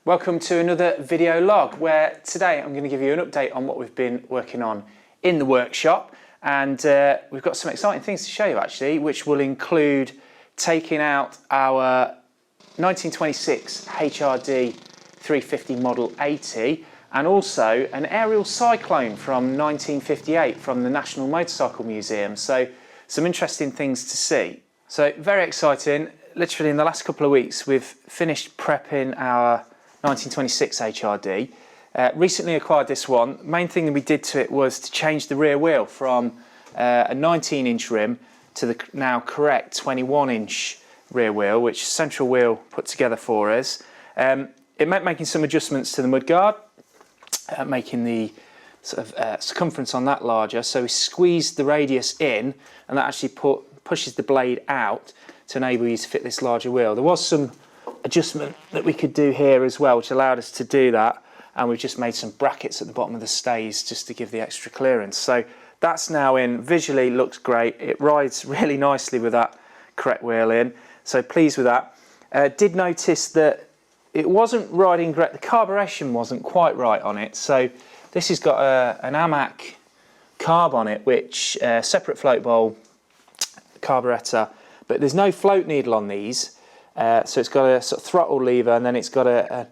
Welcome to another video log where today I'm going to give you an update on what we've been working on in the workshop, and we've got some exciting things to show you actually, which will include taking out our 1926 HRD 350 Model 80 and also an aerial cyclone from 1958 from the National Motorcycle Museum. So some interesting things to see. So very exciting. Literally in the last couple of weeks we've finished prepping our 1926 HRD. Recently acquired this one. Main thing that we did to it was to change the rear wheel from a 19-inch rim to the now correct 21-inch rear wheel, which central wheel put together for us. It meant making some adjustments to the mudguard, making the sort of circumference on that larger. So we squeezed the radius in, and that actually pushes the blade out to enable you to fit this larger wheel. There was some adjustment that we could do here as well, which allowed us to do that, and we've just made some brackets at the bottom of the stays just to give the extra clearance. So that's now in. Visually looks great. It rides really nicely with that correct wheel in, so pleased with that. Did notice that it wasn't riding great, the carburation wasn't quite right on it. So this has got an AMAC carb on it, which separate float bowl carburetor, but there's no float needle on these. So it's got a sort of throttle lever, and then it's got a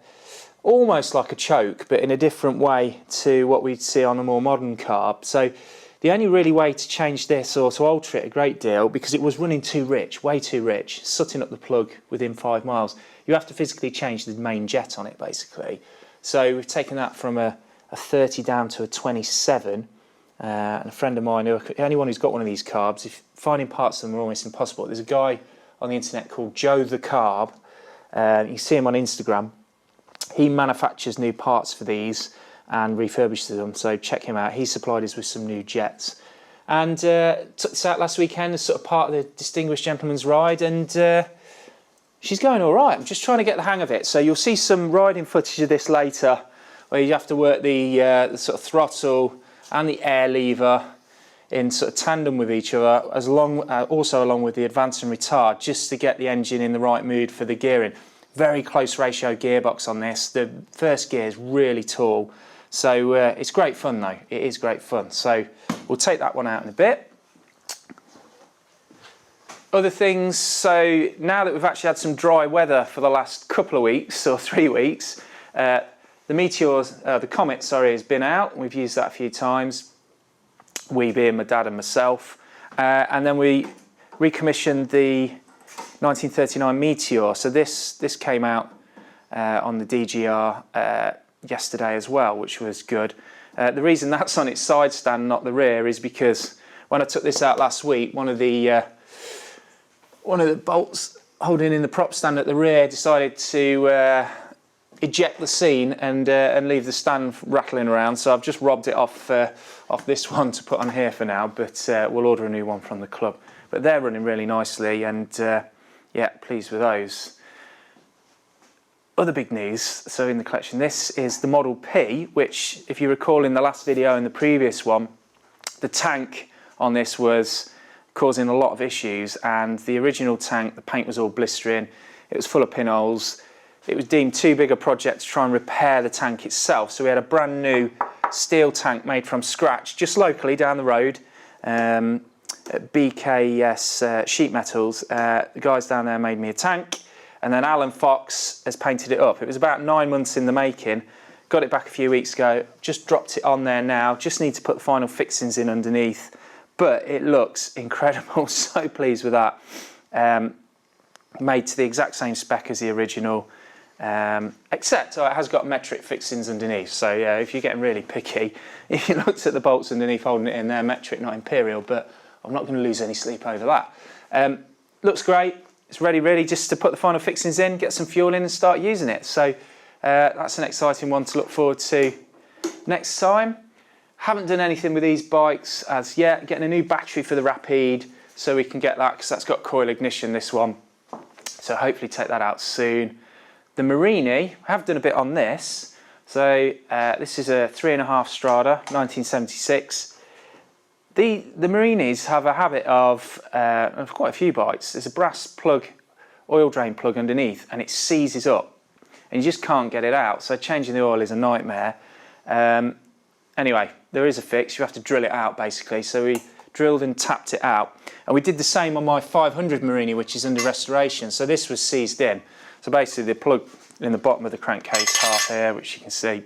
almost like a choke, but in a different way to what we'd see on a more modern carb. So the only really way to change this or to alter it a great deal, because it was running too rich, way too rich, sutting up the plug within 5 miles, you have to physically change the main jet on it basically. So we've taken that from a 30 down to a 27. And a friend of mine, anyone who's got one of these carbs, if finding parts of them are almost impossible. There's a guy on the internet called Joe the Carb. You see him on Instagram. He manufactures new parts for these and refurbishes them, so check him out. He supplied us with some new jets. And took this out last weekend as sort of part of the Distinguished Gentleman's Ride, and she's going all right. I'm just trying to get the hang of it. So you'll see some riding footage of this later, where you have to work the sort of throttle and the air lever in sort of tandem with each other, also along with the advance and retard, just to get the engine in the right mood for the gearing. Very close ratio gearbox on this. The first gear is really tall, so it's great fun though. It is great fun. So we'll take that one out in a bit. Other things, so now that we've actually had some dry weather for the last couple of weeks or 3 weeks, the Comet, has been out. We've used that a few times. We being my dad and myself. And then we recommissioned the 1939 Meteor. So this came out on the DGR yesterday as well, which was good. The reason that's on its side stand, not the rear, is because when I took this out last week, one of the bolts holding in the prop stand at the rear decided to eject the scene and leave the stand rattling around. So I've just robbed it off this one to put on here for now, but we'll order a new one from the club. But they're running really nicely, and yeah, pleased with those. Other big news, so in the collection, this is the Model P, which, if you recall in the last video and the previous one, the tank on this was causing a lot of issues, and the original tank, the paint was all blistering, it was full of pinholes. It was deemed too big a project to try and repair the tank itself, so we had a brand new steel tank made from scratch, just locally down the road, at BKS Sheet Metals. The guys down there made me a tank, and then Alan Fox has painted it up. It was about 9 months in the making. Got it back a few weeks ago, just dropped it on there now, just need to put the final fixings in underneath, but it looks incredible. So pleased with that. Made to the exact same spec as the original. Except it has got metric fixings underneath, so yeah, if you're getting really picky, if you looked at the bolts underneath holding it in, they're metric, not imperial, but I'm not going to lose any sleep over that. Looks great. It's ready just to put the final fixings in, get some fuel in and start using it. So that's an exciting one to look forward to next time. Haven't done anything with these bikes as yet. Getting a new battery for the Rapide so we can get that, because that's got coil ignition, this one. So hopefully take that out soon. The Marini, I have done a bit on this. So this is a 3.5 Strada, 1976. The Marinis have a habit of quite a few bikes. There's a brass plug, oil drain plug underneath, and it seizes up. and you just can't get it out. So changing the oil is a nightmare. Anyway, there is a fix. You have to drill it out basically. So we drilled and tapped it out, and we did the same on my 500 Marini, which is under restoration. So this was seized in. So basically the plug in the bottom of the crankcase, half here, which you can see,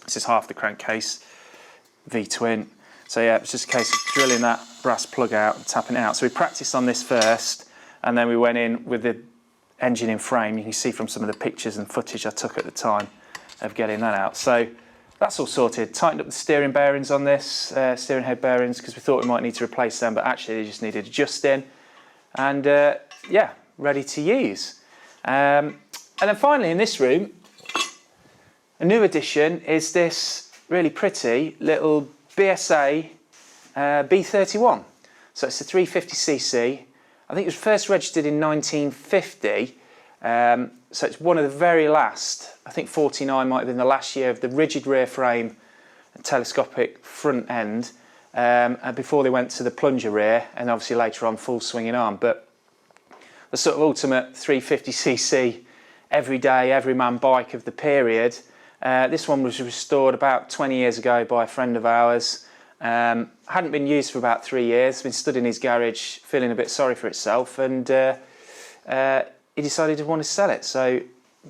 this is half the crankcase, V-twin. So yeah, it was just a case of drilling that brass plug out and tapping it out. So we practiced on this first, and then we went in with the engine in frame. You can see from some of the pictures and footage I took at the time of getting that out. So that's all sorted. Tightened up the steering bearings on this, steering head bearings, because we thought we might need to replace them, but actually they just needed adjusting. And yeah, ready to use. And then finally in this room, a new addition is this really pretty little BSA B31. So it's a 350cc. I think it was first registered in 1950. So it's one of the very last, I think 49 might have been the last year of the rigid rear frame and telescopic front end, and before they went to the plunger rear, and obviously later on full swinging arm. But the sort of ultimate 350cc everyday, everyman bike of the period. This one was restored about 20 years ago by a friend of ours. Hadn't been used for about 3 years, been stood in his garage feeling a bit sorry for itself, and he decided to want to sell it. So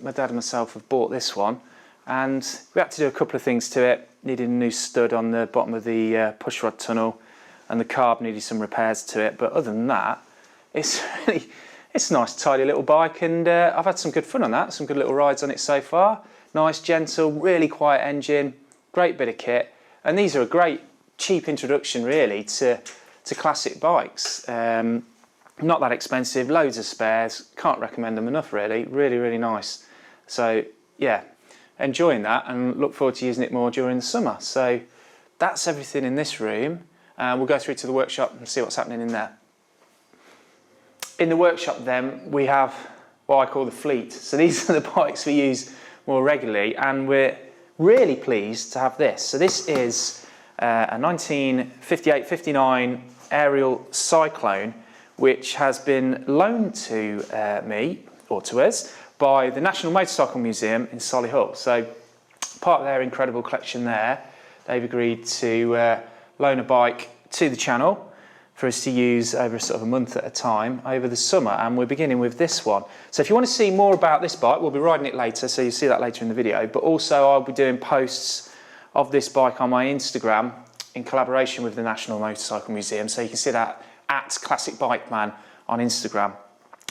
my dad and myself have bought this one, and we had to do a couple of things to it. Needed a new stud on the bottom of the pushrod tunnel, and the carb needed some repairs to it. But other than that, it's a nice tidy little bike, and I've had some good fun on that, some good little rides on it so far. Nice, gentle, really quiet engine, great bit of kit, and these are a great cheap introduction really to classic bikes. Not that expensive, loads of spares, can't recommend them enough really, really nice. So yeah, enjoying that and look forward to using it more during the summer. So that's everything in this room. We'll go through to the workshop and see what's happening in there. In the workshop then, we have what I call the fleet. So these are the bikes we use more regularly, and we're really pleased to have this. So this is a 1958-59 Ariel Cyclone, which has been loaned to me, or to us, by the National Motorcycle Museum in Solihull. So part of their incredible collection there, they've agreed to loan a bike to the channel for us to use over sort of a month at a time over the summer, and we're beginning with this one. So if you want to see more about this bike, we'll be riding it later, so you'll see that later in the video, but also I'll be doing posts of this bike on my Instagram in collaboration with the National Motorcycle Museum, so you can see that at Classic Bike Man on Instagram,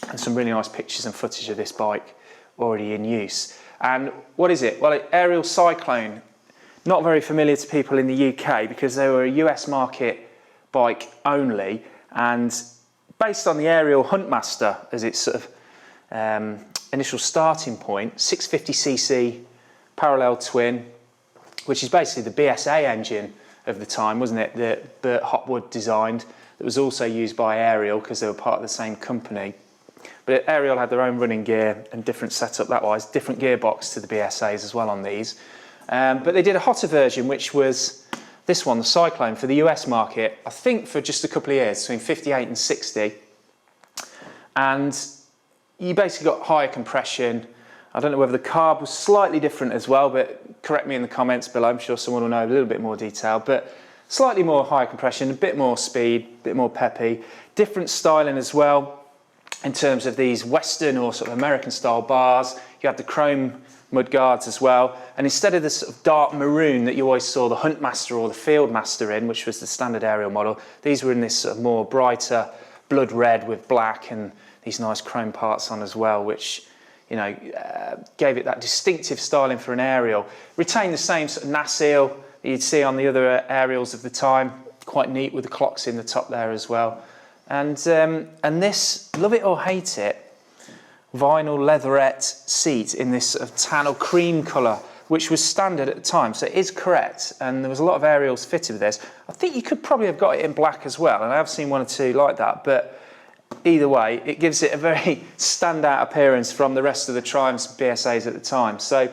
and some really nice pictures and footage of this bike already in use. And what is it? Well, Ariel Cyclone, not very familiar to people in the UK because they were a US market bike only, and based on the Ariel Huntmaster as its sort of initial starting point, 650cc parallel twin, which is basically the BSA engine of the time, wasn't it, that Burt Hopwood designed, that was also used by Ariel because they were part of the same company. But Ariel had their own running gear and different setup that wise, different gearbox to the BSAs as well on these. But they did a hotter version, which was this one, the Cyclone, for the US market, I think for just a couple of years, between 58 and 60. And you basically got higher compression. I don't know whether the carb was slightly different as well, but correct me in the comments below. I'm sure someone will know a little bit more detail. But slightly more higher compression, a bit more speed, a bit more peppy. Different styling as well in terms of these Western or sort of American style bars. You had the chrome mud guards as well. And instead of the sort of dark maroon that you always saw the Huntmaster or the Fieldmaster in, which was the standard Ariel model, these were in this sort of more brighter blood red with black and these nice chrome parts on as well, which, you know, gave it that distinctive styling for an Ariel. Retained the same sort of nacelle that you'd see on the other Ariels of the time, quite neat with the clocks in the top there as well. And this, love it or hate it, vinyl leatherette seat in this sort of tan or cream colour, which was standard at the time, so it is correct, and there was a lot of Ariels fitted with this. I think you could probably have got it in black as well, and I have seen one or two like that, but either way, it gives it a very standout appearance from the rest of the Triumphs BSAs at the time. So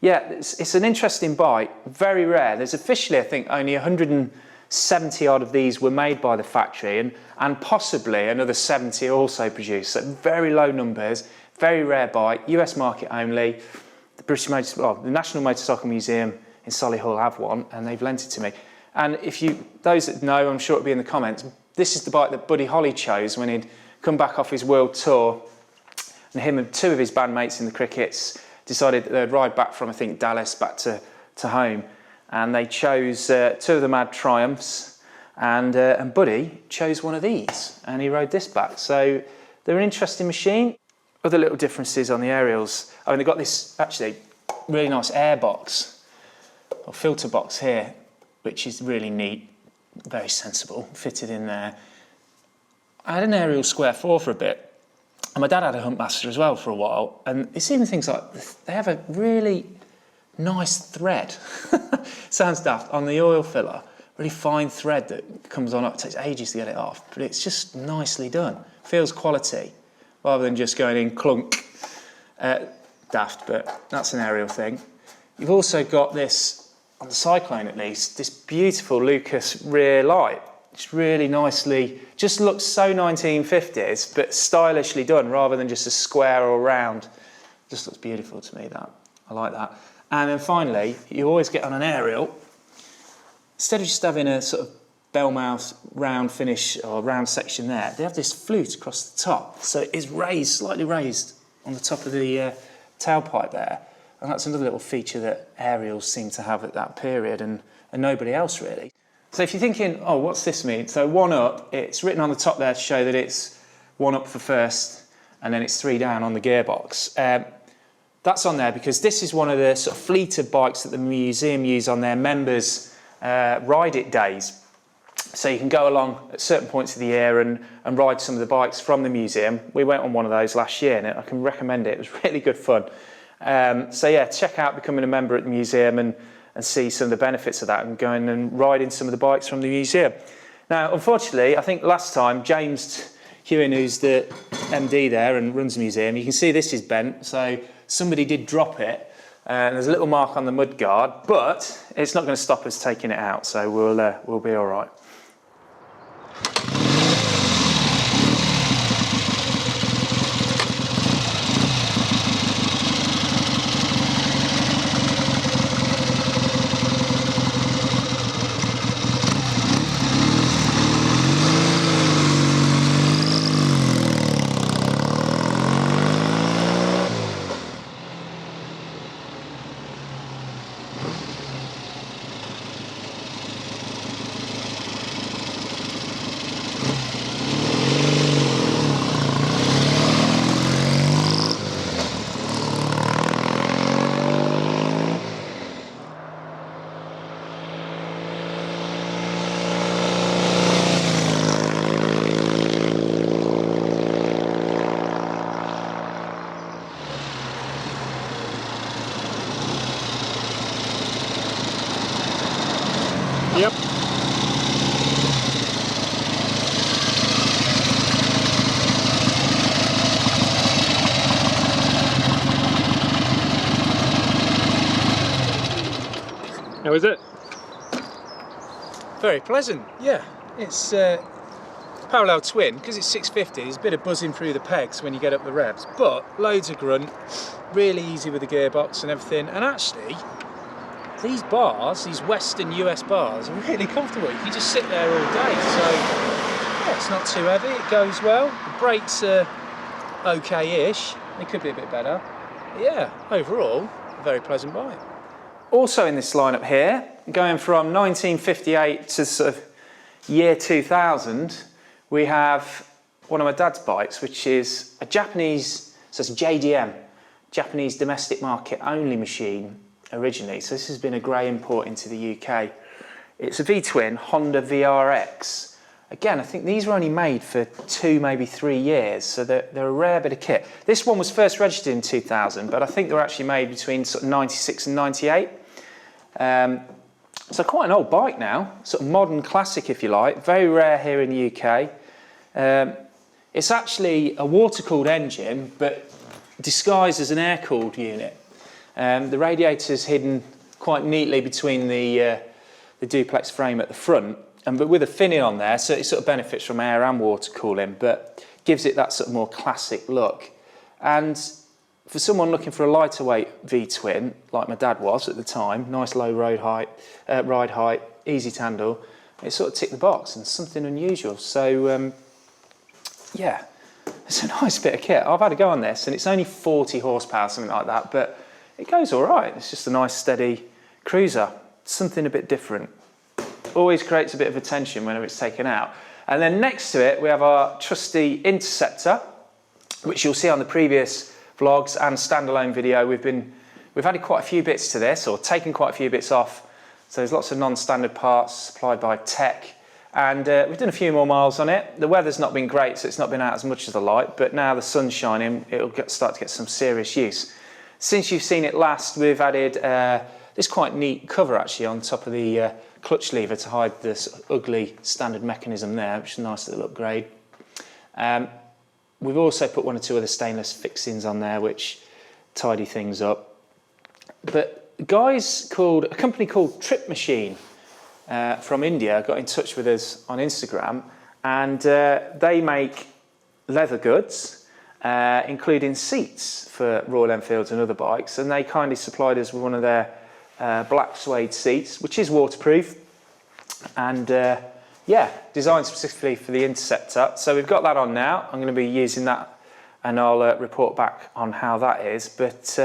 yeah, it's an interesting bike, very rare. There's officially, I think, only 160 70 odd of these were made by the factory, and possibly another 70 also produced. So very low numbers, very rare bike, US market only. The National Motorcycle Museum in Solihull have one, and they've lent it to me. And those that know, I'm sure it'll be in the comments, this is the bike that Buddy Holly chose when he'd come back off his world tour, and him and 2 of his bandmates in the crickets decided that they'd ride back from, I think, Dallas back to home. And they chose 2 of the Mad Triumphs, and Buddy chose one of these, and he rode this back. So they're an interesting machine. Other little differences on the aerials. I mean, they've got this actually really nice air box, or filter box here, which is really neat, very sensible, fitted in there. I had an aerial square 4 for a bit, and my dad had a Huntmaster as well for a while, and it's even things like, they have a really nice thread, sounds daft, on the oil filler, really fine thread that comes on up. It takes ages to get it off, but it's just nicely done. Feels quality, rather than just going in clunk. Daft, but that's an aerial thing. You've also got this, on the Cyclone at least, this beautiful Lucas rear light. It's really nicely, just looks so 1950s, but stylishly done, rather than just a square or round. Just looks beautiful to me, that. I like that. And then finally, you always get on an aerial, instead of just having a sort of bell mouth round finish or round section there, they have this flute across the top. So it's raised, slightly raised on the top of the tailpipe there. And that's another little feature that aerials seem to have at that period, and nobody else really. So if you're thinking, oh, what's this mean? So 1 up, it's written on the top there to show that it's 1 up for first, and then it's 3 down on the gearbox. That's on there because this is one of the sort of fleeted bikes that the museum use on their members' ride it days. So you can go along at certain points of the year and ride some of the bikes from the museum. We went on one of those last year, and I can recommend it. It was really good fun. So yeah, check out becoming a member at the museum and see some of the benefits of that, and going and riding some of the bikes from the museum. Now, unfortunately, I think last time, James Hewen, who's the MD there and runs the museum, you can see this is bent, so somebody did drop it, and there's a little mark on the mud guard, but it's not going to stop us taking it out, so we'll be all right. Yep. How is it? Very pleasant, yeah. It's parallel twin, because it's 650, there's a bit of buzzing through the pegs when you get up the revs, but loads of grunt, really easy with the gearbox and everything, and actually, these bars, these Western US bars, are really comfortable. You can just sit there all day, so yeah, it's not too heavy, it goes well. The brakes are okay-ish, they could be a bit better. But yeah, overall, a very pleasant bike. Also in this lineup here, going from 1958 to sort of year 2000, we have one of my dad's bikes, which is a Japanese, so it's JDM, Japanese domestic market only machine originally. So this has been a grey import into the UK. It's a V-twin Honda VRX. Again, I think these were only made for 2, maybe 3 years, so they're a rare bit of kit. This one was first registered in 2000, but I think they were actually made between sort of 96 and 98. So quite an old bike now, sort of modern classic if you like, very rare here in the UK. It's actually a water-cooled engine, but disguised as an air-cooled unit. The radiator's hidden quite neatly between the duplex frame at the front, but with a finning on there, so it sort of benefits from air and water cooling, but gives it that sort of more classic look. And for someone looking for a lighter weight V-twin, like my dad was at the time, nice low ride height, easy to handle, it sort of ticked the box and something unusual. So yeah, it's a nice bit of kit. I've had a go on this and it's only 40 horsepower, something like that, but it goes all right. It's just a nice steady cruiser, something a bit different. Always creates a bit of attention whenever it's taken out. And then next to it, we have our trusty Interceptor, which you'll see on the previous vlogs and standalone video. We've added quite a few bits to this, or taken quite a few bits off. So there's lots of non-standard parts supplied by Tech. And we've done a few more miles on it. The weather's not been great, so it's not been out as much as I like, but now the sun's shining, it'll start to get some serious use. Since you've seen it last, we've added this quite neat cover actually on top of the clutch lever to hide this ugly standard mechanism there, which is a nice little upgrade. We've also put one or two other stainless fixings on there which tidy things up. But a company called Trip Machine from India got in touch with us on Instagram, and they make leather goods, including seats for Royal Enfields and other bikes, and they kindly supplied us with one of their black suede seats, which is waterproof, and yeah, designed specifically for the Interceptor. So we've got that on now. I'm going to be using that, and I'll report back on how that is. But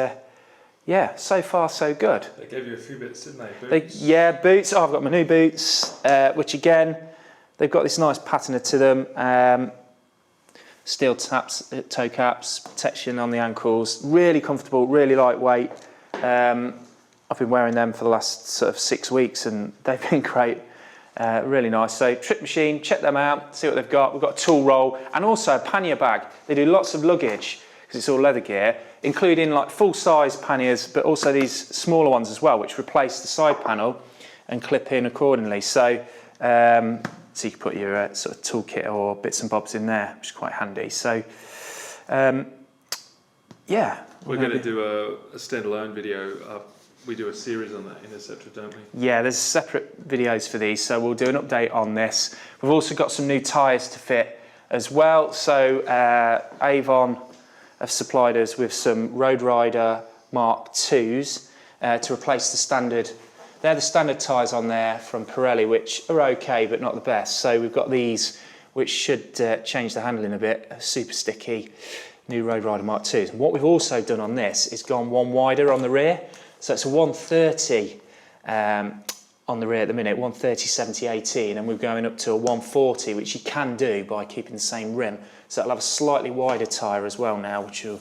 yeah, so far so good. They gave you a few bits, didn't they? Boots? Yeah, boots. Oh, I've got my new boots, which again, they've got this nice patina to them. Steel taps, toe caps, protection on the ankles. Really comfortable, really lightweight. I've been wearing them for the last sort of 6 weeks and they've been great. Really nice. So Trip Machine, check them out, see what they've got. We've got a tool roll and also a pannier bag. They do lots of luggage because it's all leather gear, including like full-size panniers, but also these smaller ones as well, which replace the side panel and clip in accordingly. So, so you can put your sort of toolkit or bits and bobs in there, which is quite handy. So, yeah. We're going to do a standalone video. We do a series on that Interceptor, don't we? Yeah, there's separate videos for these, so we'll do an update on this. We've also got some new tyres to fit as well. So Avon have supplied us with some Road Rider Mark IIs to replace the standard. They're the standard tyres on there from Pirelli, which are okay, but not the best. So we've got these, which should change the handling a bit, super sticky, new Road Rider Mark IIs. And what we've also done on this is gone one wider on the rear. So it's a 130 on the rear at the minute, 130, 70, 18, and we're going up to a 140, which you can do by keeping the same rim. So it'll have a slightly wider tyre as well now, which will,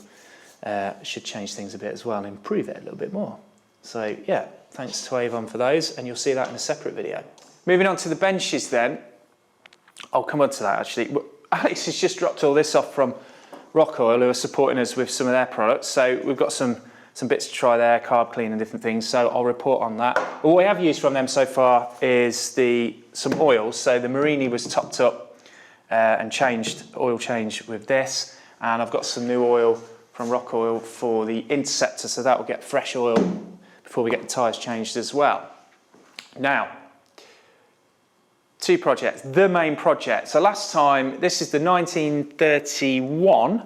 should change things a bit as well and improve it a little bit more. So yeah, thanks to Avon for those, and you'll see that in a separate video. Moving on to the benches then. I'll come on to that actually. Alex has just dropped all this off from Rock Oil, who are supporting us with some of their products. So we've got some bits to try there, carb clean and different things, so I'll report on that. But what we have used from them so far is some oils. So the Marini was topped up and oil change with this, and I've got some new oil from Rock Oil for the Interceptor, so that will get fresh oil before we get the tyres changed as well. Now, two projects, the main project. So last time, this is the 1931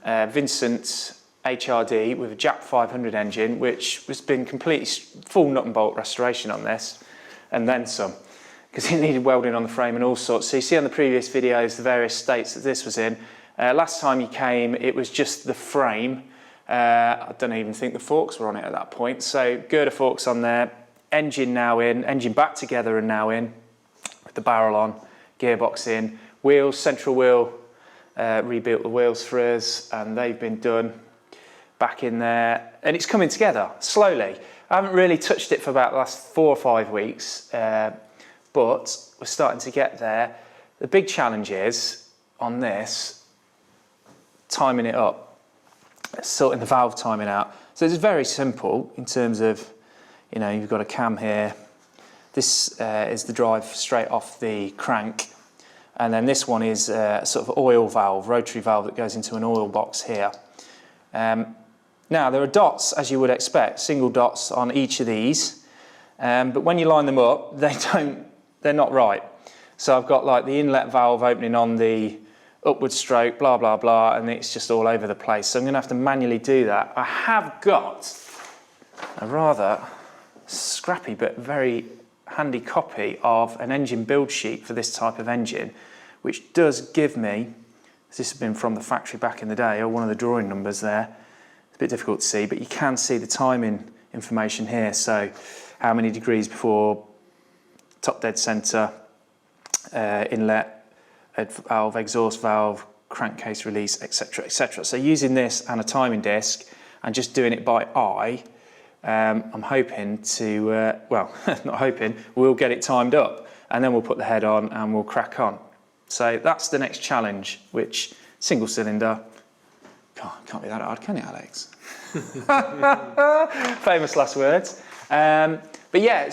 Vincent HRD with a Jap 500 engine, which has been completely full nut and bolt restoration on this, and then some, because it needed welding on the frame and all sorts. So you see on the previous videos the various states that this was in. Last time you came, it was just the frame. I don't even think the forks were on it at that point. So girder forks on there, engine now in, engine back together and now in, with the barrel on, gearbox in, wheels, central wheel, rebuilt the wheels for us, and they've been done. Back in there, and it's coming together slowly. I haven't really touched it for about the last 4 or 5 weeks, but we're starting to get there. The big challenge is on this, timing it up, sorting the valve timing out. So it's very simple in terms of, you know, you've got a cam here. This is the drive straight off the crank, and then this one is a sort of oil valve, rotary valve that goes into an oil box here. Now, there are dots, as you would expect, single dots on each of these, but when you line them up, they don't they're not right. So I've got like the inlet valve opening on the upward stroke, blah, blah, blah, and it's just all over the place. So I'm gonna have to manually do that. I have got a rather scrappy but very handy copy of an engine build sheet for this type of engine, which does give me, this has been from the factory back in the day, or one of the drawing numbers there. It's a bit difficult to see, but you can see the timing information here. So how many degrees before top dead center, inlet valve, exhaust valve, crankcase release, etc., etc. So using this and a timing disc and just doing it by eye, I'm hoping to, well, not hoping, we'll get it timed up and then we'll put the head on and we'll crack on. So that's the next challenge, which single cylinder, can't be that hard, can it, Alex? Famous last words. But yeah,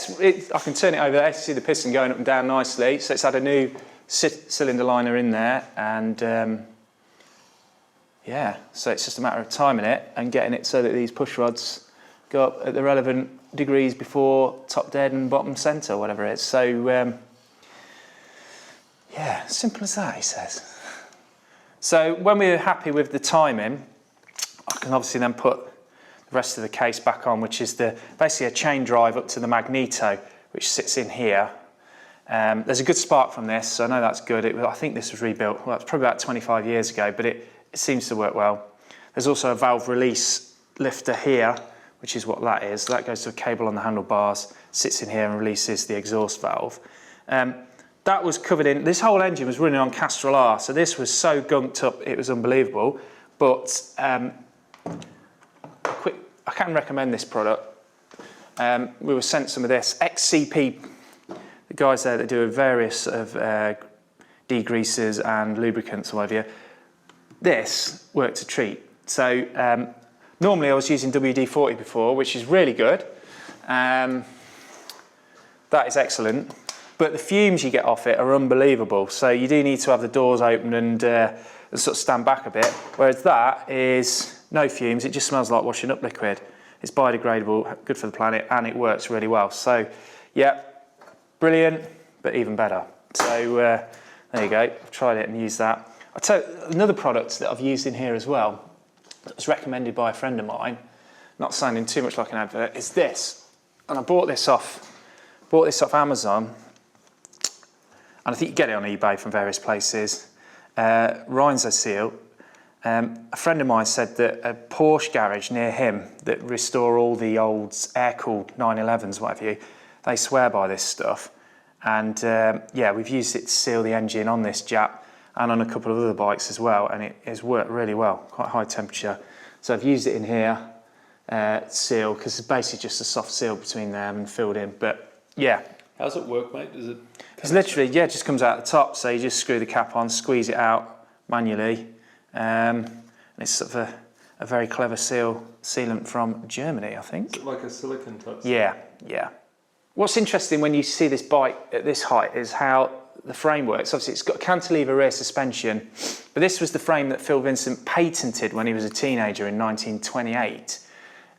I can turn it over there to see the piston going up and down nicely. So it's had a new cylinder liner in there, and yeah, so it's just a matter of timing it and getting it so that these push rods go up at the relevant degrees before top dead and bottom centre, whatever it is. So yeah, simple as that, he says. So when we're happy with the timing, I can obviously then put the rest of the case back on, which is basically a chain drive up to the magneto, which sits in here. There's a good spark from this, so I know that's good. I think this was rebuilt, well, it's probably about 25 years ago, but it seems to work well. There's also a valve release lifter here, which is what that is. So that goes to a cable on the handlebars, sits in here and releases the exhaust valve. That was covered in, this whole engine was running on Castrol R, so this was so gunked up, it was unbelievable. But I can recommend this product. We were sent some of this, XCP, the guys there that do various of degreasers and lubricants or whatever. This worked a treat. So normally I was using WD-40 before, which is really good. That is excellent. But the fumes you get off it are unbelievable. So you do need to have the doors open and sort of stand back a bit. Whereas that is no fumes, it just smells like washing up liquid. It's biodegradable, good for the planet, and it works really well. So yeah, brilliant, but even better. So there you go, I've tried it and used that. I'll tell you another product that I've used in here as well, that was recommended by a friend of mine, not sounding too much like an advert, is this. And I bought this off Amazon, and I think you get it on eBay from various places. Rhinzo Seal. A friend of mine said that a Porsche garage near him that restore all the old air-cooled 911s, what have you, they swear by this stuff. And yeah, we've used it to seal the engine on this Jap and on a couple of other bikes as well, and it has worked really well, quite high temperature. So I've used it in here, seal, because it's basically just a soft seal between them and filled in, but yeah. How's it work, mate? Does it? It's literally, yeah, it just comes out the top, so you just screw the cap on, squeeze it out manually, and it's sort of a very clever sealant from Germany, I think. Is it like a silicone type? Yeah, yeah. What's interesting when you see this bike at this height is how the frame works. Obviously, it's got cantilever rear suspension, but this was the frame that Phil Vincent patented when he was a teenager in 1928.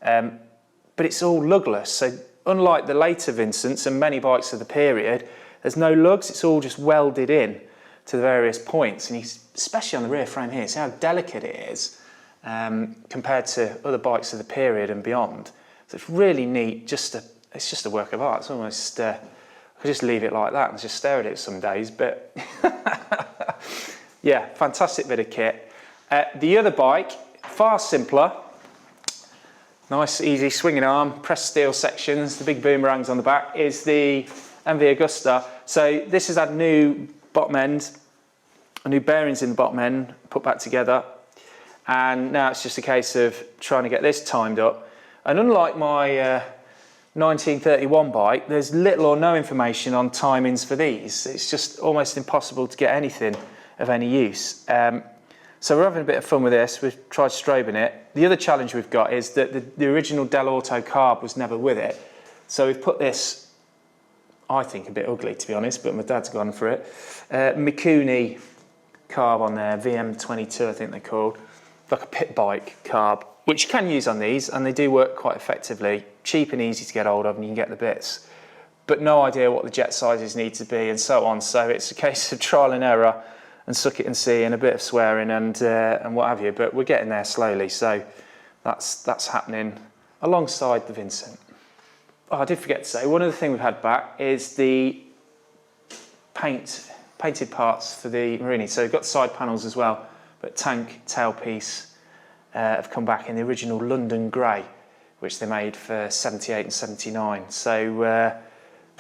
But it's all lugless, so unlike the later Vincents and many bikes of the period, there's no lugs, it's all just welded in to the various points, and especially on the rear frame here, see how delicate it is compared to other bikes of the period and beyond. So it's really neat, it's just a work of art. It's almost, I could just leave it like that and just stare at it some days, but yeah, fantastic bit of kit. The other bike, far simpler, nice, easy swinging arm, pressed steel sections, the big boomerangs on the back, is the MV Agusta. So this has had new bottom end, new bearings in the bottom end, put back together. And now it's just a case of trying to get this timed up. And unlike my 1931 bike, there's little or no information on timings for these. It's just almost impossible to get anything of any use. So we're having a bit of fun with this. We've tried strobing it. The other challenge we've got is that the original Del Auto carb was never with it. So we've put this, I think, a bit ugly to be honest, but my dad's gone for it. Mikuni carb on there, VM22 I think they're called. Like a pit bike carb, which you can use on these, and they do work quite effectively. Cheap and easy to get hold of, and you can get the bits. but no idea what the jet sizes need to be and so on. So it's a case of trial and error and suck it and see, and a bit of swearing and what have you. But we're getting there slowly. So that's happening alongside the Vincent. Oh, I did forget to say, one other thing we've had back is the painted parts for the Marini. So we've got side panels as well, but tank, tailpiece have come back in the original London grey, which they made for 78 and 79. So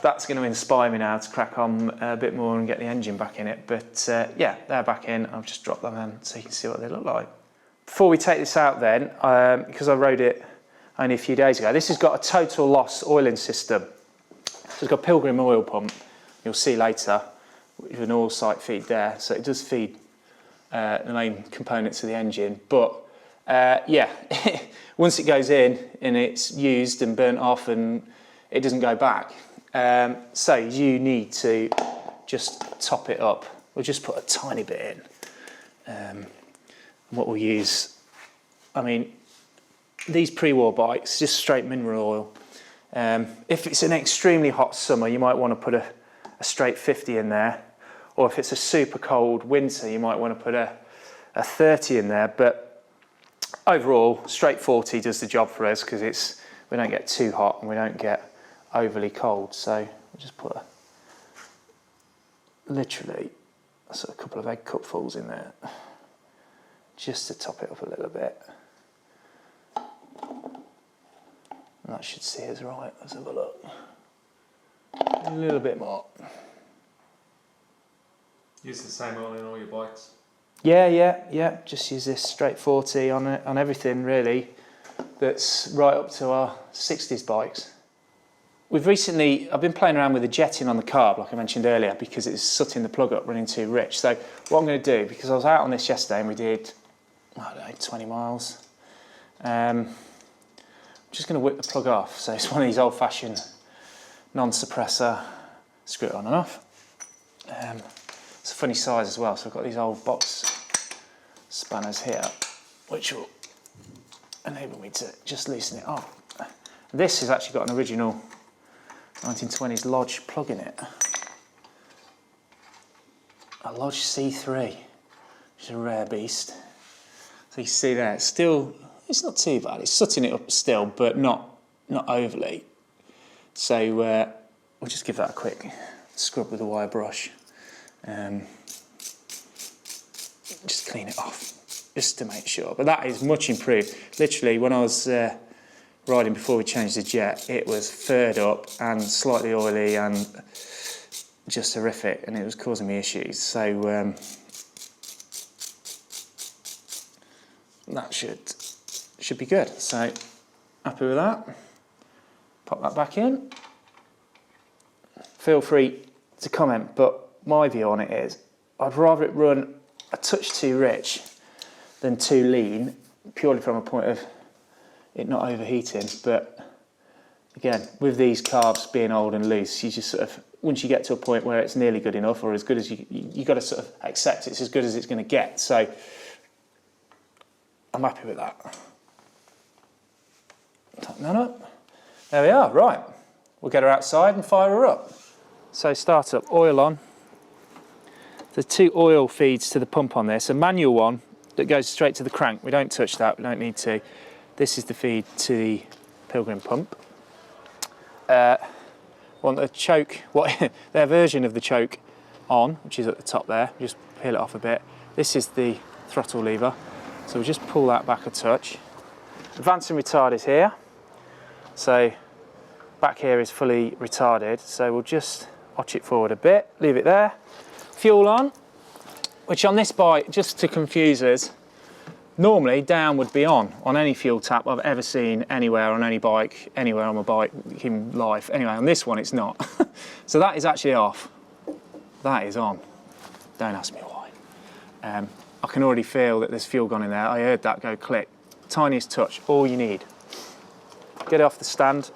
that's going to inspire me now to crack on a bit more and get the engine back in it. But yeah, they're back in. I've just dropped them in so you can see what they look like. Before we take this out then, because I rode it only a few days ago, this has got a total loss oiling system. So it's got a Pilgrim oil pump, you'll see later, with an oil sight feed there. So it does feed the main components of the engine. But yeah, once it goes in and it's used and burnt off and it doesn't go back, so you need to just top it up. We'll just put a tiny bit in. What we'll use, I mean, these pre-war bikes, just straight mineral oil. If it's an extremely hot summer, you might want to put a straight 50 in there, or if it's a super cold winter, you might want to put a 30 in there. But overall, straight 40 does the job for us, because we don't get too hot and we don't get overly cold. So we'll just put literally a couple of egg cupfuls in there, just to top it up a little bit. And that should see us right. Let's have a look. A little bit more. Use the same oil in all your bikes? Yeah. Just use this straight 40 on everything really that's right up to our 60s bikes. I've been playing around with the jetting on the carb, like I mentioned earlier, because it's sutting the plug up, running too rich. So what I'm going to do, because I was out on this yesterday and we did, I don't know, 20 miles. I'm just going to whip the plug off. So it's one of these old-fashioned non-suppressor, screw it on and off. It's a funny size as well, so I've got these old box spanners here, which will enable me to just loosen it off. This has actually got an original 1920s Lodge plug in it. A Lodge C3, which is a rare beast. So you see there, it's not too bad. It's sutting it up still, but not overly. So we'll just give that a quick scrub with a wire brush. Just clean it off, just to make sure. But that is much improved. Literally, when I was riding before we changed the jet, it was furred up and slightly oily and just horrific, and it was causing me issues. So that should be good. So happy with that. Pop that back in. Feel free to comment, but my view on it is I'd rather it run a touch too rich than too lean, purely from a point of it not overheating. But again, with these carbs being old and loose, you just sort of, once you get to a point where it's nearly good enough, or as good as you got to sort of accept it's as good as it's going to get. So I'm happy with that. Tighten that up. There we are. Right, we'll get her outside and fire her up. So start up, oil on. There's two oil feeds to the pump on this. A manual one that goes straight to the crank. We don't touch that, we don't need to. This is the feed to the Pilgrim pump. Want the choke, their version of the choke on, which is at the top there. Just peel it off a bit. This is the throttle lever. So we'll just pull that back a touch. Advancing retard is here. So back here is fully retarded. So we'll just arch it forward a bit, leave it there. Fuel on, which on this bike, just to confuse us, normally down would be on any fuel tap I've ever seen anywhere on any bike, anywhere on my bike in life. Anyway, on this one it's not. So that is actually off. That is on. Don't ask me why. I can already feel that there's fuel gone in there. I heard that go click. Tiniest touch, all you need. Get it off the stand.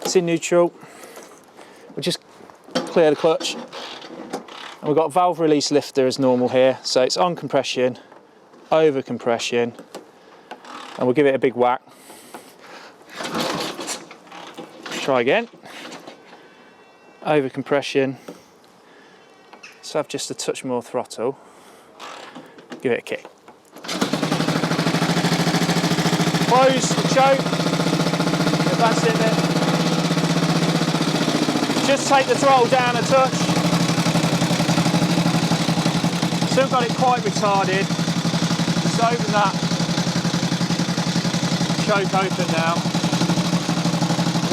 It's in neutral. We'll just clear the clutch. And we've got valve release lifter as normal here. So it's on compression, over compression, and we'll give it a big whack. Try again. Over compression. So have just a touch more throttle. Give it a kick. Close the choke. If that's it then. Just take the throttle down a touch. Still got it quite retarded. Just open that choke open now.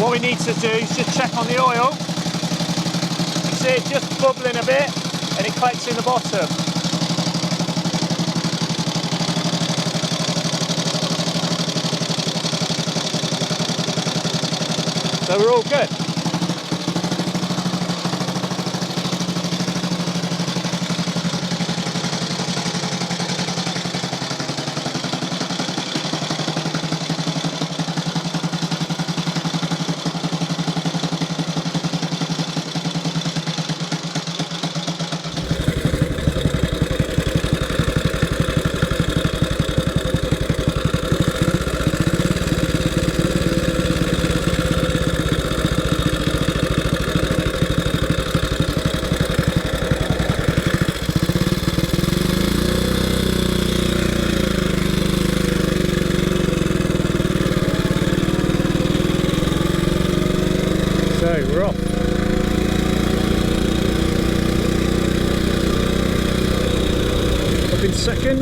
What we need to do is just check on the oil. You see it just bubbling a bit and it collects in the bottom. So we're all good. So we're off. Up in second.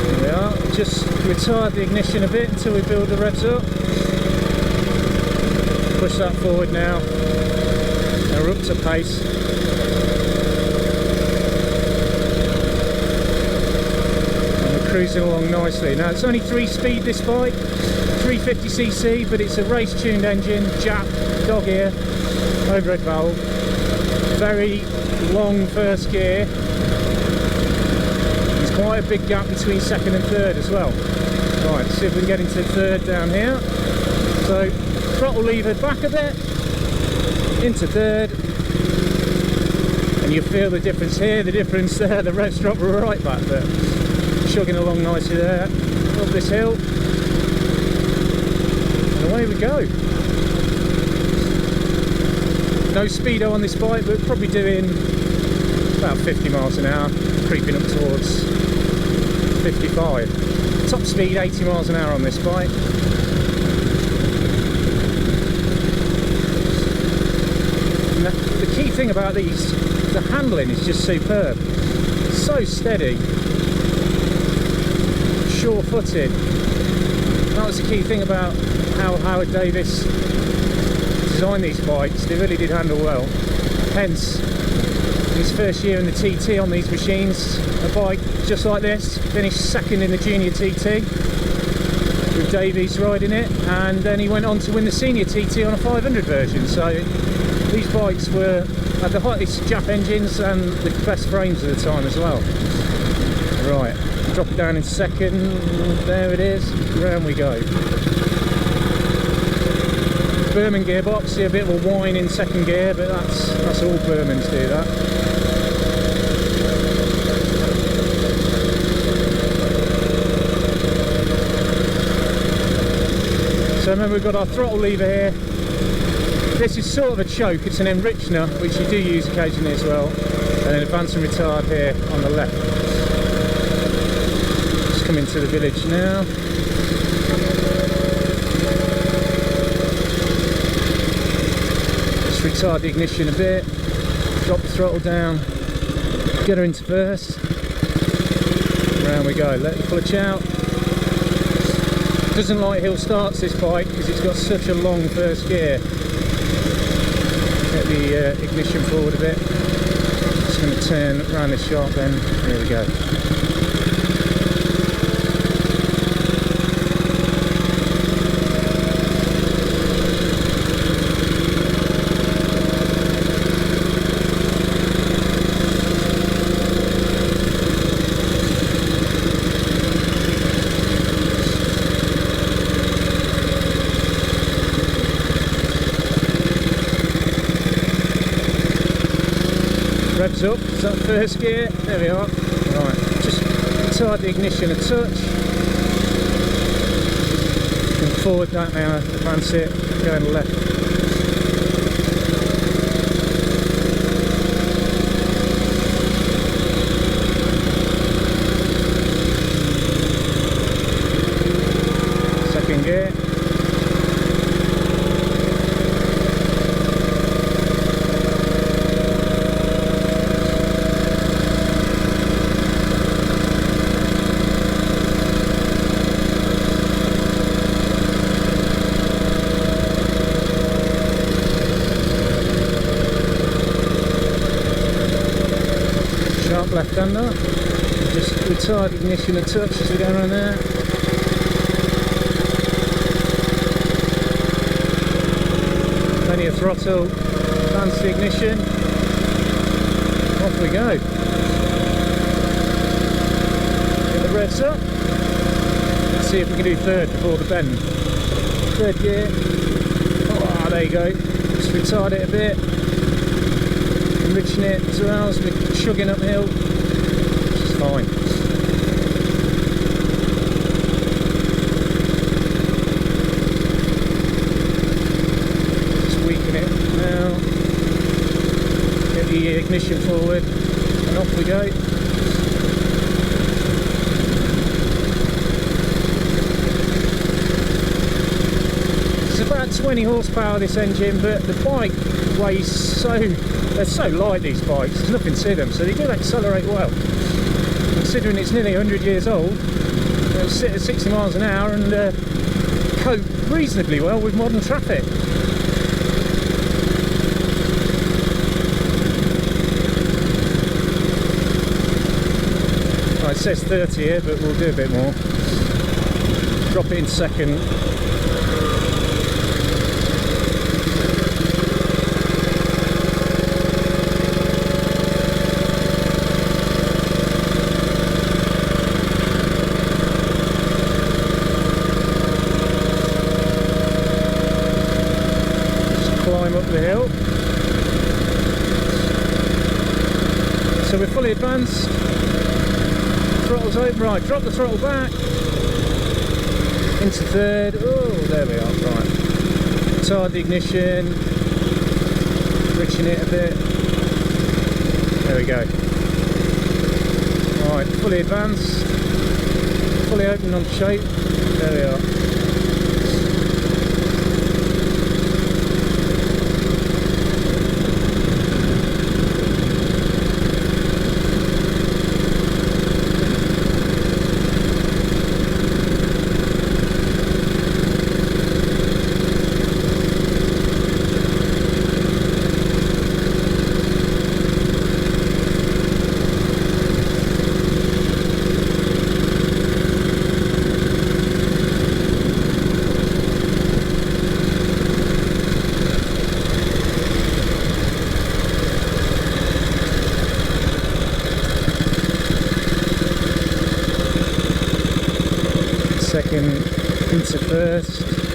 There we are. Just retard the ignition a bit until we build the revs up. Push that forward now. Now we're up to pace. And we're cruising along nicely. Now it's only 3-speed this bike. 350cc, but it's a race-tuned engine, Jap, dog ear, overhead valve, very long first gear. There's quite a big gap between second and third as well. Right, let's see if we can get into third down here. So, throttle lever back a bit, into third, and you feel the difference here, the difference there, the revs drop right back there. Chugging along nicely there, up this hill. Away we go. No speedo on this bike, but probably doing about 50 miles an hour, creeping up towards 55. Top speed 80 miles an hour on this bike. And the key thing about these, the handling is just superb. So steady, sure-footed. That was the key thing about how Howard Davis designed these bikes. They really did handle well. Hence, his first year in the TT on these machines, a bike just like this, finished second in the junior TT with Davies riding it, and then he went on to win the senior TT on a 500 version. So these bikes were at the hottest Jap engines and the best frames at the time as well. Right, drop it down in second, there it is, round we go. Berman gearbox, see a bit of a whine in second gear, but that's all Bermans do that. So remember, we've got our throttle lever here. This is sort of a choke, it's an enrichener, which you do use occasionally as well, and then advance and retard here on the left. Just come into the village now. Retard the ignition a bit, drop the throttle down, get her into first, round we go, let the clutch out. Doesn't like hill starts this bike because it's got such a long first gear. Get the ignition forward a bit, just going to turn around this sharp then, here we go. Revs up, is that first gear? There we are. Right, just retard the ignition a touch. forward, that now, advance it, go to the left. Second gear. Sharp left hander. Just retard ignition a touch as we go around there. Plenty of throttle, advance the ignition, off we go. Get the revs up, let's see if we can do third before the bend. Third gear, oh there you go, just retard it a bit, enriching it as well as we're chugging uphill, which is fine. Now, get the ignition forward and off we go. It's about 20 horsepower this engine, but the bike weighs they're so light, these bikes, there's nothing to them, so they do accelerate well. Considering it's nearly 100 years old, they'll sit at 60 miles an hour and cope reasonably well with modern traffic. It says 30 here, but we'll do a bit more. Drop it in second. Just climb up the hill. So we're fully advanced. Throttle's open, right, drop the throttle back, into third, oh there we are, right, retard the ignition, enriching it a bit, there we go, right, fully advanced, fully open on shape, there we are. Second into first.